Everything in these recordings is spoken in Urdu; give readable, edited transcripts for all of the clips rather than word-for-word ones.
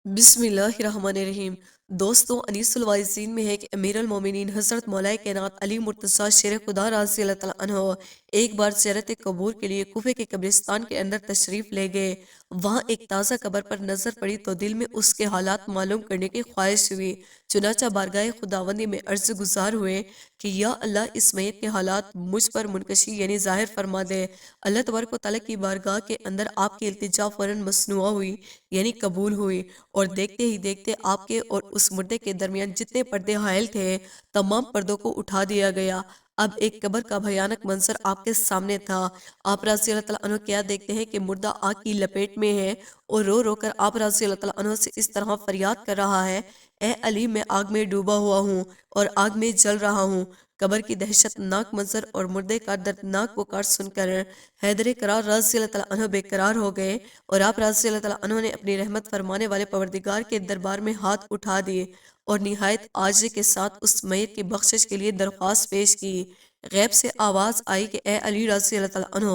بسم اللہ الرحمن الرحیم۔ دوستوں، انیس الوارثین میں ہے کہ امیر المومنین حضرت مولا کائنات علی مرتضیٰ شیر خدا رضی اللہ تعالیٰ عنہ ایک بار زیارت قبور کے لیے کوفے کے قبرستان کے اندر تشریف لے گئے۔ وہاں ایک تازہ قبر پر نظر پڑی تو دل میں اس کے حالات معلوم کرنے کی خواہش ہوئی۔ چنانچہ بارگاہ خداوندی میں عرض گزار ہوئے کہ یا اللہ، اس میت کے حالات مجھ پر منکشی یعنی ظاہر فرما دے۔ اللہ تبارک و تعالیٰ کی بارگاہ کے اندر آپ کی التجا فوراً مسموع ہوئی، یعنی قبول ہوئی، اور دیکھتے ہی دیکھتے آپ کے اور اس مردے کے درمیان جتنے پردے حائل تھے تمام پردوں کو اٹھا دیا گیا۔ اب ایک قبر کا بھیانک منظر آپ کے سامنے تھا۔ آپ رضی اللہ تعالیٰ عنہ کیا دیکھتے ہیں کہ مردہ آگ کی لپیٹ میں ہے اور رو رو کر آپ رضی اللہ تعالیٰ عنہ سے اس طرح فریاد کر رہا ہے: اے علی، میں آگ میں ڈوبا ہوا ہوں اور آگ میں جل رہا ہوں۔ قبر کی دہشت ناک منظر اور مردے کا دردناک پکار سن کر حیدر کرار رضی اللہ تعالیٰ عنہ بے قرار ہو گئے، اور آپ رضی اللہ تعالیٰ عنہ نے اپنی رحمت فرمانے والے پروردگار کے دربار میں ہاتھ اٹھا دیے اور نہایت عاجزی کے ساتھ اس میت کی بخشش کے لیے درخواست پیش کی۔ غیب سے آواز آئی کہ اے علی رضی اللہ تعالیٰ عنہ،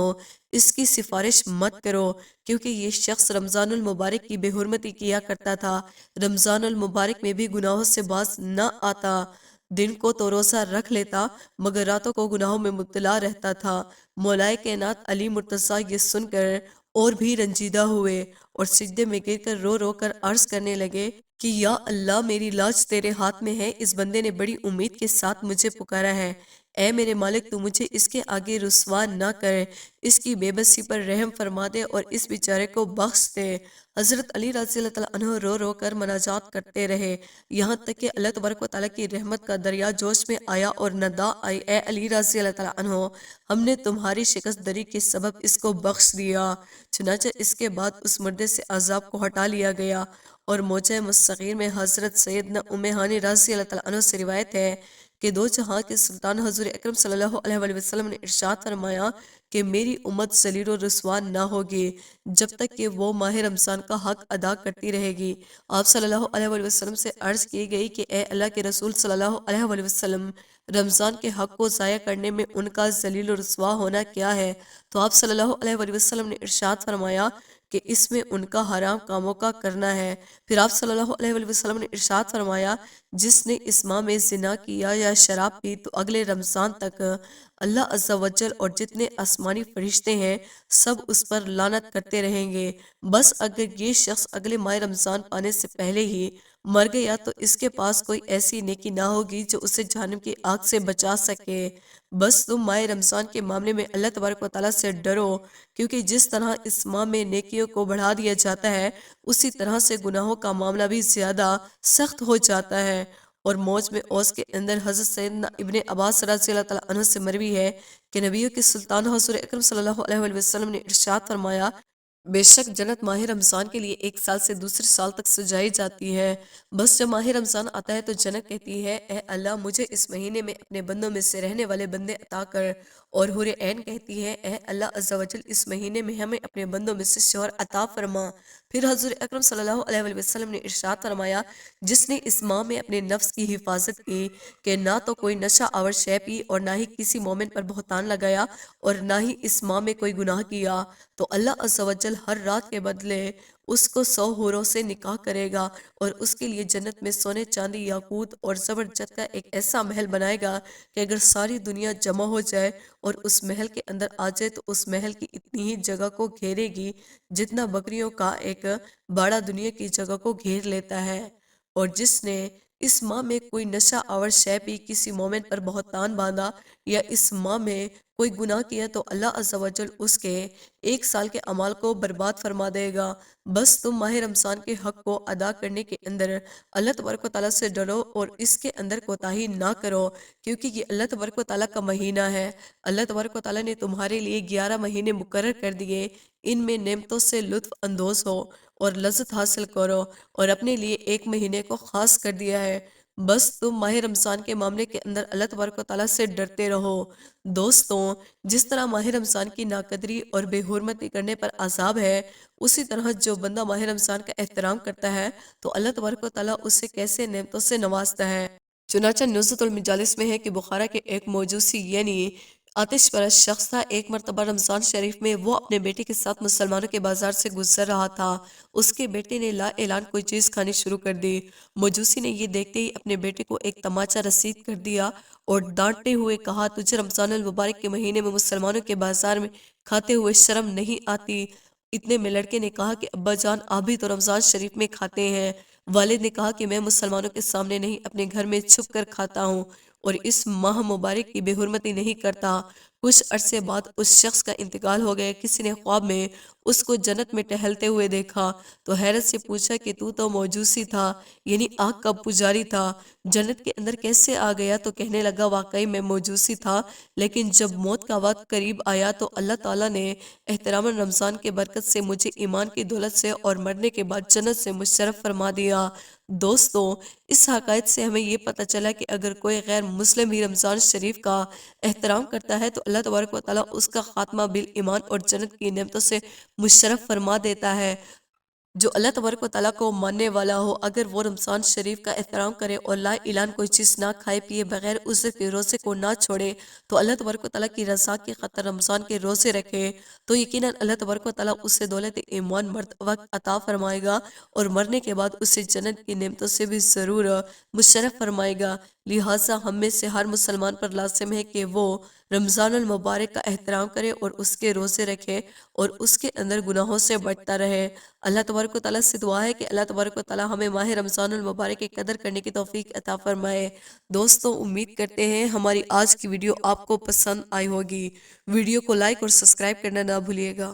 اس کی سفارش مت کرو، کیونکہ یہ شخص رمضان المبارک کی بے حرمتی کیا کرتا تھا۔ رمضان المبارک میں بھی گناہوں سے باز نہ آتا، دن کو تو روزہ رکھ لیتا مگر راتوں کو گناہوں میں مبتلا رہتا تھا۔ مولا کائنات علی مرتضیٰ یہ سن کر اور بھی رنجیدہ ہوئے اور سجدے میں گر کر رو رو کر عرض کرنے لگے کہ یا اللہ، میری لاج تیرے ہاتھ میں ہے۔ اس بندے نے بڑی امید کے ساتھ مجھے پکارا ہے۔ اے میرے مالک، تو مجھے اس کے آگے رسوا نہ کر، اس کی بے بسی پر رحم فرما دے اور اس بیچارے کو بخش دے۔ حضرت علی رضی اللہ تعالیٰ عنہ رو رو کر مناجات کرتے رہے، یہاں تک کہ اللہ تبارک و تعالیٰ کی رحمت کا دریا جوش میں آیا اور ندا آئی: اے علی رضی اللہ تعالیٰ عنہ، ہم نے تمہاری شکست دری کے سبب اس کو بخش دیا۔ چنانچہ اس کے بعد اس مردے سے عذاب کو ہٹا لیا گیا، اور موجہ مصغیر میں حضرت سیدنا ام ہانی رضی اللہ تعالیٰ عنہ سے روایت ہے کہ دو جہاں کے سلطان حضور اکرم صلی اللہ علیہ وآلہ وسلم نے ارشاد فرمایا کہ میری امت ذلیل و رسوا نہ ہوگی جب تک کہ وہ ماہ رمضان کا حق ادا کرتی رہے گی۔ آپ صلی اللہ علیہ وآلہ وسلم سے عرض کی گئی کہ اے اللہ کے رسول صلی اللہ علیہ وآلہ وسلم، رمضان کے حق کو ضائع کرنے میں ان کا ذلیل و رسوا ہونا کیا ہے؟ تو آپ صلی اللہ علیہ وآلہ وسلم نے ارشاد فرمایا کہ اس میں ان کا حرام کاموں کا کرنا ہے۔ پھر آپ صلی اللہ علیہ وآلہ وسلم نے ارشاد فرمایا: جس نے اس ماہ میں زنا کیا یا شراب پی تو اگلے رمضان تک اللہ عز و جل اور جتنے آسمانی فرشتے ہیں سب اس پر لعنت کرتے رہیں گے۔ بس اگر یہ شخص اگلے ماہ رمضان پانے سے پہلے ہی مر گیا تو اس کے پاس کوئی ایسی نیکی نہ ہوگی جو اسے جہنم کی آگ سے بچا سکے۔ بس تم ماہ رمضان کے معاملے میں اللہ تبارک و تعالیٰ سے ڈرو، کیونکہ جس طرح اس ماہ میں نیکیوں کو بڑھا دیا جاتا ہے اسی طرح سے گناہوں کا معاملہ بھی زیادہ سخت ہو جاتا ہے۔ اور موج میں اوس کے اندر حضرت سیدنا ابن عباس رضی اللہ تعالیٰ عنہ سے مروی ہے کہ نبیوں کے سلطان حضور اکرم صلی اللہ علیہ وآلہ وسلم نے ارشاد فرمایا: بے شک جنت ماہ رمضان کے لیے ایک سال سے دوسرے سال تک سجائی جاتی ہے۔ بس جب ماہ رمضان آتا ہے تو جنت کہتی ہے: اے اللہ، مجھے اس مہینے میں اپنے بندوں میں سے رہنے والے بندے عطا کر۔ اور حور عین کہتی ہے: اے اللہ عز و جل، اس مہینے میں ہمیں اپنے بندوں میں سے شوہر عطا فرما۔ پھر حضور اکرم صلی اللہ علیہ وآلہ وسلم نے ارشاد فرمایا: جس نے اس ماہ میں اپنے نفس کی حفاظت کی کہ نہ تو کوئی نشہ آور شے پی اور نہ ہی کسی مومن پر بہتان لگایا اور نہ ہی اس ماہ میں کوئی گناہ کیا، تو اللہ عز و جل ہر رات کے بدلے اس کو 100 حوروں سے نکاح کرے گا اور اس کے لیے جنت میں سونے، چاندی، یاقوت اور زبرجد کا ایک ایسا محل بنائے گا کہ اگر ساری دنیا جمع ہو جائے اور اس محل کے اندر آ جائے تو اس محل کی اتنی ہی جگہ کو گھیرے گی جتنا بکریوں کا ایک باڑہ دنیا کی جگہ کو گھیر لیتا ہے۔ اور جس نے اس ماہ میں کوئی نشہ آور شے پی، کسی مومن پر بہتان باندھا یا اس ماہ میں کوئی گناہ کیا تو اللہ عز و جل اس کے 1 سال کے اعمال کو برباد فرما دے گا۔ بس تم ماہ رمضان کے حق کو ادا کرنے کے اندر اللہ تبارک و تعالیٰ سے ڈرو اور اس کے اندر کوتاہی نہ کرو، کیونکہ یہ اللہ تبارک و تعالیٰ کا مہینہ ہے۔ اللہ تبارک و تعالیٰ نے تمہارے لیے 11 مہینے مقرر کر دیے، ان میں نعمتوں سے لطف اندوز ہو اور لذت حاصل کرو، اور اپنے لیے 1 مہینے کو خاص کر دیا ہے۔ بس تم ماہ رمضان کے معاملے کے اندر اللہ تبارک و تعالیٰ سے ڈرتے رہو۔ دوستوں، جس طرح ماہ رمضان کی ناقدری اور بے حرمتی کرنے پر عذاب ہے، اسی طرح جو بندہ ماہ رمضان کا احترام کرتا ہے تو اللہ تبارک و تعالیٰ اسے کیسے نعمتوں سے نوازتا ہے۔ چنانچہ نزہۃ المجالس میں ہے کہ بخارا کے ایک موجوسی یعنی آتش پرست شخص تھا۔ ایک مرتبہ رمضان شریف میں وہ اپنے بیٹے کے ساتھ مسلمانوں کے بازار سے گزر رہا تھا۔ اس کے بیٹے نے لا اعلان کوئی چیز کھانی شروع کر دی۔ مجوسی نے یہ دیکھتے ہی اپنے بیٹے کو ایک تماچا رسید کر دیا اور ڈانٹتے ہوئے کہا، تجھے رمضان المبارک کے مہینے میں مسلمانوں کے بازار میں کھاتے ہوئے شرم نہیں آتی؟ اتنے میں لڑکے نے کہا کہ ابا جان، آپ بھی تو رمضان شریف میں کھاتے ہیں۔ والد نے کہا کہ میں مسلمانوں کے سامنے نہیں، اپنے گھر میں چھپ کر کھاتا ہوں اور اس ماہ مبارک کی بے حرمتی نہیں کرتا۔ کچھ عرصے بعد اس شخص کا انتقال ہو گیا۔ کسی نے خواب میں اس کو جنت میں ٹہلتے ہوئے دیکھا تو حیرت سے پوچھا کہ تو موجوسی تھا، یعنی آگ کا پجاری تھا، جنت کے اندر کیسے آ گیا؟ تو کہنے لگا، واقعی میں موجوسی تھا، لیکن جب موت کا وقت قریب آیا تو اللہ تعالیٰ نے احترام رمضان کے برکت سے مجھے ایمان کی دولت سے اور مرنے کے بعد جنت سے مشرف فرما دیا۔ دوستو، اس حقائق سے ہمیں یہ پتہ چلا کہ اگر کوئی غیر مسلم بھی رمضان شریف کا احترام کرتا ہے تو اللہ تبارک و تعالیٰ اس کا خاتمہ بالایمان اور جنت کی نعمتوں سے مشرف فرما دیتا ہے۔ جو اللہ تبارک و تعالیٰ کو ماننے والا ہو، اگر وہ رمضان شریف کا احترام کرے اور لا اعلان کوئی چیز نہ کھائے پیے، بغیر عذر کے روزے کو نہ چھوڑے، تو اللہ تبارک و تعالیٰ کی رضا کی خاطر رمضان کے روزے رکھے، تو یقیناً اللہ تبارک و تعالیٰ اسے دولت ایمان مرد وقت عطا فرمائے گا اور مرنے کے بعد اسے جنت کی نعمتوں سے بھی ضرور مشرف فرمائے گا۔ لہٰذا ہم میں سے ہر مسلمان پر لازم ہے کہ وہ رمضان المبارک کا احترام کرے اور اس کے روزے رکھے اور اس کے اندر گناہوں سے بچتا رہے۔ اللہ تبارک و تعالیٰ سے دعا ہے کہ اللہ تبارک و تعالیٰ ہمیں ماہ رمضان المبارک کی قدر کرنے کی توفیق عطا فرمائے۔ دوستو، امید کرتے ہیں ہماری آج کی ویڈیو آپ کو پسند آئی ہوگی۔ ویڈیو کو لائک اور سبسکرائب کرنا نہ بھولیے گا۔